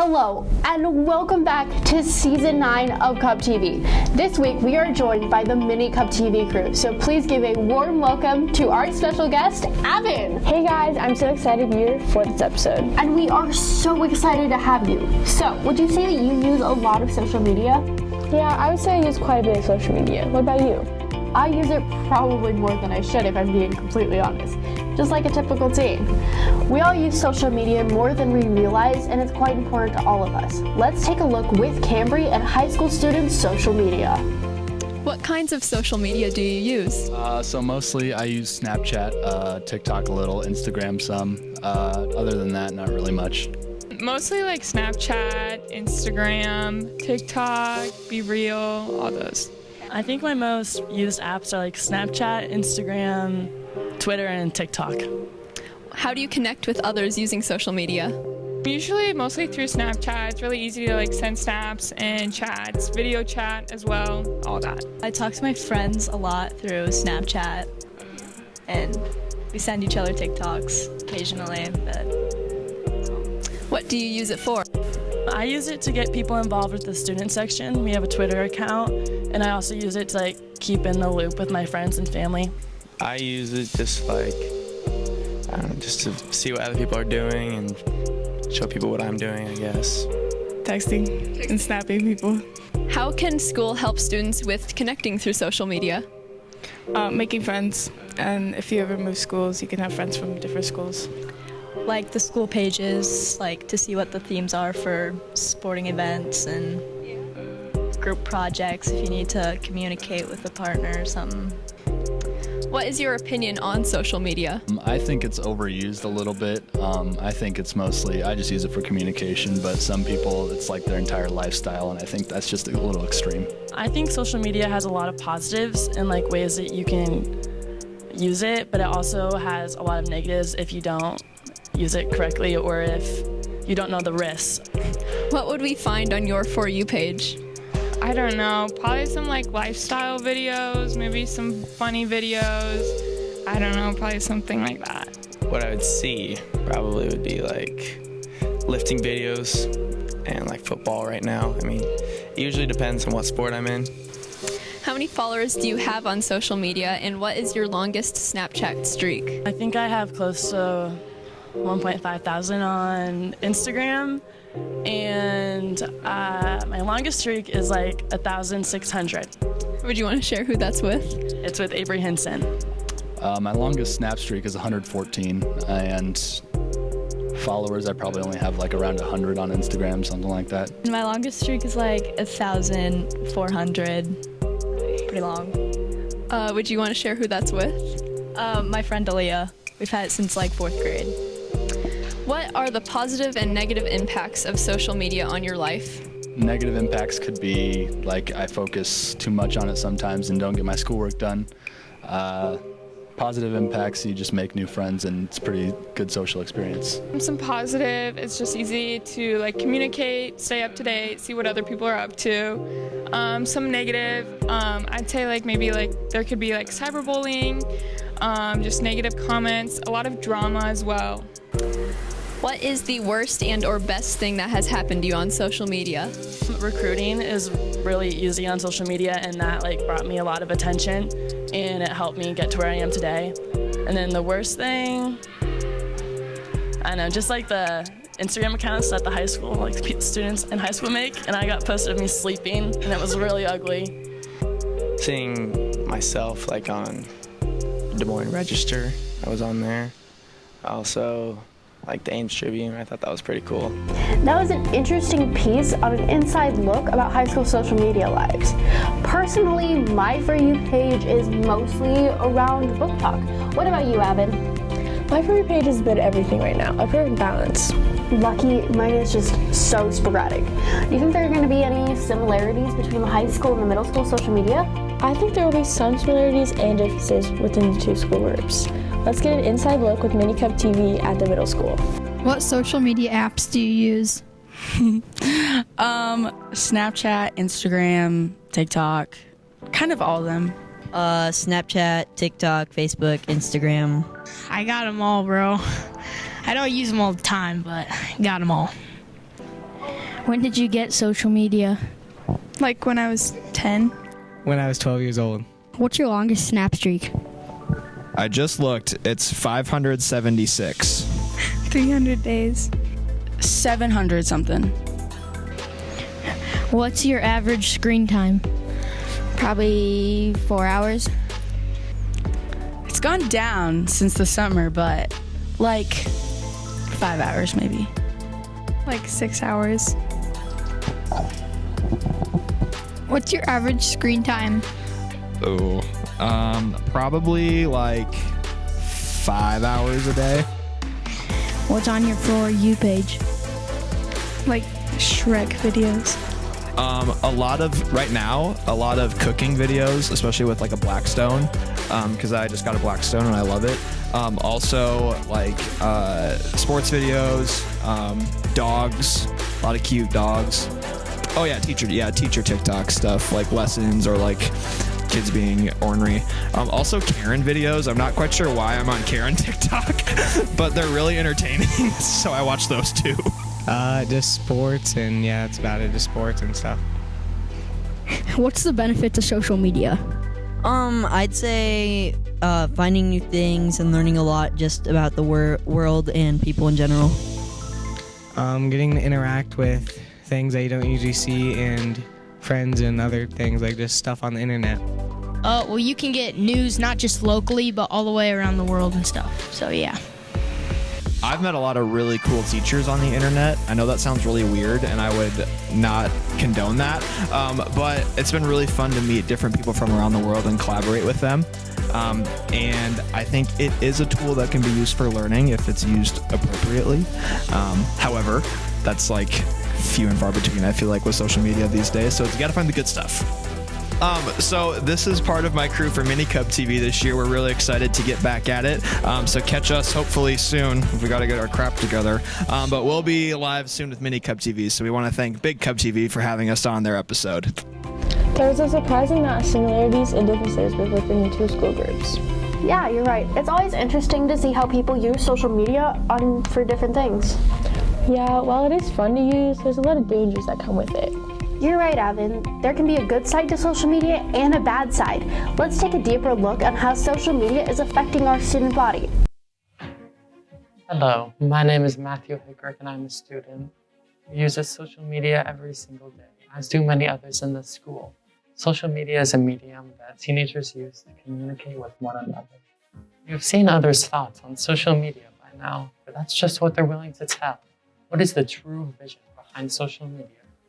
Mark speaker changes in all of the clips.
Speaker 1: Hello, and welcome back to Season 9 of CubTV. This week, we are joined by the mini CubTV crew, so please give a warm welcome to our special guest, Avin.
Speaker 2: Hey guys, I'm so excited you're here for this episode.
Speaker 1: And we are so excited to have you. So, would you say that you use a lot of social media?
Speaker 2: Yeah, I would say I use quite a bit of social media. What about you?
Speaker 1: I use it probably more than I should, if I'm being completely honest. Just like a typical teen. We all use social media more than we realize, and it's quite important to all of us. Let's take a look with Cambry and high school students' social media.
Speaker 3: What kinds of social media do you use?
Speaker 4: So mostly I use Snapchat, TikTok a little, Instagram some. Other than that, not really much.
Speaker 5: Mostly like Snapchat, Instagram, TikTok, Be Real, all those.
Speaker 6: I think my most used apps are like Snapchat, Instagram, Twitter, and TikTok.
Speaker 3: How do you connect with others using social media?
Speaker 5: Usually mostly through Snapchat. It's really easy to like send snaps and chats, video chat as well, all that.
Speaker 7: I talk to my friends a lot through Snapchat, and we send each other TikToks occasionally. But
Speaker 3: what do you use it for?
Speaker 6: I use it to get people involved with the student section. We have a Twitter account, and I also use it to like keep in the loop with my friends and family.
Speaker 8: I use it just like, I don't know, just to see what other people are doing and show people what I'm doing, I guess.
Speaker 5: Texting and snapping people.
Speaker 3: How can school help students with connecting through social media?
Speaker 5: Making friends, and if you ever move schools, you can have friends from different schools.
Speaker 7: like the school pages, like to see what the themes are for sporting events and group projects if you need to communicate with a partner or something.
Speaker 3: What is your opinion on social media?
Speaker 4: I think it's overused a little bit. I think it's mostly, I just use it for communication, but some people, it's like their entire lifestyle, and I think that's just a little extreme.
Speaker 6: I think social media has a lot of positives and like ways that you can use it, but it also has a lot of negatives if you don't use it correctly or if you don't know the risks.
Speaker 3: What would we find on your For You page?
Speaker 5: I don't know, probably some like lifestyle videos, maybe some funny videos. I don't know, probably something like that.
Speaker 8: What I would see probably would be like lifting videos and like football right now. I mean, it usually depends on what sport I'm in.
Speaker 3: How many followers do you have on social media, and what is your longest Snapchat streak?
Speaker 6: I think I have close to 1.5 thousand on Instagram, and my longest streak is like 1,600.
Speaker 3: Would you want to share who that's with?
Speaker 6: It's with Avery Hinson.
Speaker 4: My longest snap streak is 114, and followers I probably only have like around 100 on Instagram, something like that.
Speaker 7: My longest streak is like 1,400. Pretty long.
Speaker 3: Would you want to share who that's with?
Speaker 7: My friend Aaliyah. We've had it since like 4th grade.
Speaker 3: What are the positive and negative impacts of social media on your life?
Speaker 4: Negative impacts could be like I focus too much on it sometimes and don't get my schoolwork done. Positive impacts, you just make new friends, and it's a pretty good social experience.
Speaker 5: Some positive, it's just easy to like communicate, stay up to date, see what other people are up to. Some negative, I'd say like maybe like there could be like cyberbullying, just negative comments, a lot of drama as well.
Speaker 3: What is the worst and or best thing that has happened to you on social media?
Speaker 6: Recruiting is really easy on social media, and that like brought me a lot of attention, and it helped me get to where I am today. And then the worst thing, I don't know, just like the Instagram accounts that the high school, like students in high school make, and I got posted of me sleeping, and it was really ugly.
Speaker 8: Seeing myself like on Des Moines Register, I was on there. Also, like the Ames Tribune, I thought that was pretty cool.
Speaker 1: That was an interesting piece on an inside look about high school social media lives. Personally, my For You page is mostly around book talk. What about you, Avin?
Speaker 2: My For You page is a bit of everything right now. I prefer balance.
Speaker 1: Lucky, mine is just so sporadic. Do you think there are going to be any similarities between the high school and the middle school social media?
Speaker 2: I think there will be some similarities and differences within the two school groups. Let's get an inside look with Mini CubTV at the middle school.
Speaker 9: What social media apps do you use?
Speaker 10: Snapchat, Instagram, TikTok, kind of all of them.
Speaker 11: Snapchat, TikTok, Facebook, Instagram.
Speaker 9: I got them all, bro. I don't use them all the time, but got them all. When did you get social media?
Speaker 5: Like when I was 10.
Speaker 12: When I was 12 years old.
Speaker 9: What's your longest snap streak?
Speaker 13: I just looked. It's 576.
Speaker 5: 300 days.
Speaker 10: 700 something.
Speaker 9: What's your average screen time?
Speaker 10: Probably 4 hours. It's gone down since the summer, but like 5 hours maybe.
Speaker 5: Like 6 hours.
Speaker 9: What's your average screen time?
Speaker 13: Oh, probably like 5 hours a day.
Speaker 9: What's on your For You page?
Speaker 5: Like Shrek videos.
Speaker 13: Right now, a lot of cooking videos, especially with like a Blackstone, because I just got a Blackstone and I love it. Also like sports videos, dogs, a lot of cute dogs. Oh yeah, teacher TikTok stuff, like lessons or like kids being ornery. Also Karen videos. I'm not quite sure why I'm on Karen TikTok, but they're really entertaining, so I watch those too.
Speaker 12: Just sports, and yeah, that's about it. Just sports and stuff.
Speaker 9: What's the benefit to social media?
Speaker 11: I'd say finding new things and learning a lot just about the world and people in general.
Speaker 12: Getting to interact with things that you don't usually see, and friends and other things, like just stuff on the internet.
Speaker 9: Well, you can get news not just locally, but all the way around the world and stuff. So yeah.
Speaker 13: I've met a lot of really cool teachers on the internet. I know that sounds really weird, and I would not condone that, but it's been really fun to meet different people from around the world and collaborate with them. And I think it is a tool that can be used for learning if it's used appropriately. However, that's like few and far between, I feel like, with social media these days, so you gotta find the good stuff. So this is part of my crew for Mini CubTV this year. We're really excited to get back at it. So catch us hopefully soon. We got to get our crap together. But we'll be live soon with Mini CubTV. So we want to thank Big CubTV for having us on their episode.
Speaker 2: There's a surprising amount of similarities and differences within the two school groups.
Speaker 1: Yeah, you're right. It's always interesting to see how people use social media for different things.
Speaker 2: Yeah, while it is fun to use, there's a lot of dangers that come with it.
Speaker 1: You're right, Evan. There can be a good side to social media and a bad side. Let's take a deeper look at how social media is affecting our student body.
Speaker 14: Hello, my name is Matthew Hickrick and I'm a student who uses social media every single day, as do many others in this school. Social media is a medium that teenagers use to communicate with one another. You've seen others' thoughts on social media by now, but that's just what they're willing to tell. What is the true vision behind social media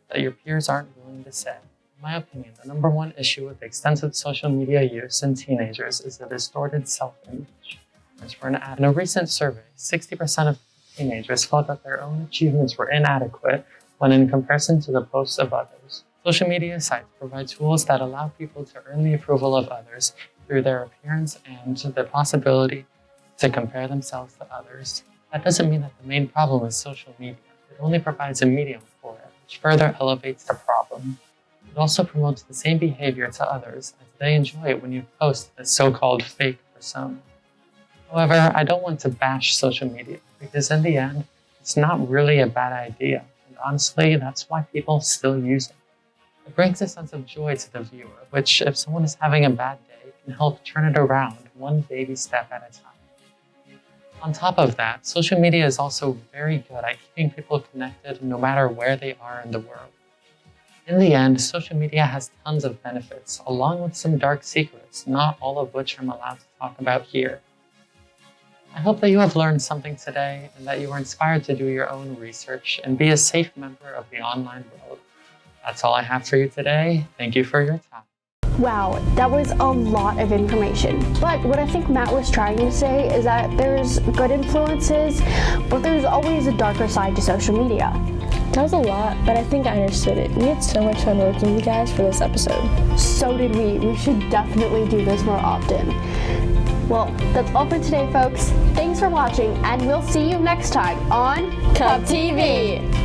Speaker 14: that your peers aren't willing to say? In my opinion, the number one issue with extensive social media use in teenagers is the distorted self-image. As for in a recent survey, 60% of teenagers felt that their own achievements were inadequate when in comparison to the posts of others. Social media sites provide tools that allow people to earn the approval of others through their appearance and the possibility to compare themselves to others. That doesn't mean that the main problem is social media. It only provides a medium for it, which further elevates the problem. It also promotes the same behavior to others, as they enjoy it when you post a so-called fake persona. However, I don't want to bash social media, because in the end, it's not really a bad idea, and honestly, that's why people still use it. It brings a sense of joy to the viewer, which, if someone is having a bad day, can help turn it around one baby step at a time. On top of that, social media is also very good at keeping people connected no matter where they are in the world. In the end, social media has tons of benefits, along with some dark secrets, not all of which I'm allowed to talk about here. I hope that you have learned something today and that you are inspired to do your own research and be a safe member of the online world. That's all I have for you today. Thank you for your time.
Speaker 1: Wow, that was a lot of information. But what I think Matt was trying to say is that there's good influences, but there's always a darker side to social media.
Speaker 2: That was a lot, but I think I understood it. We had so much fun working with you guys for this episode.
Speaker 1: So did we. We should definitely do this more often. Well, that's all for today, folks. Thanks for watching, and we'll see you next time on CubTV.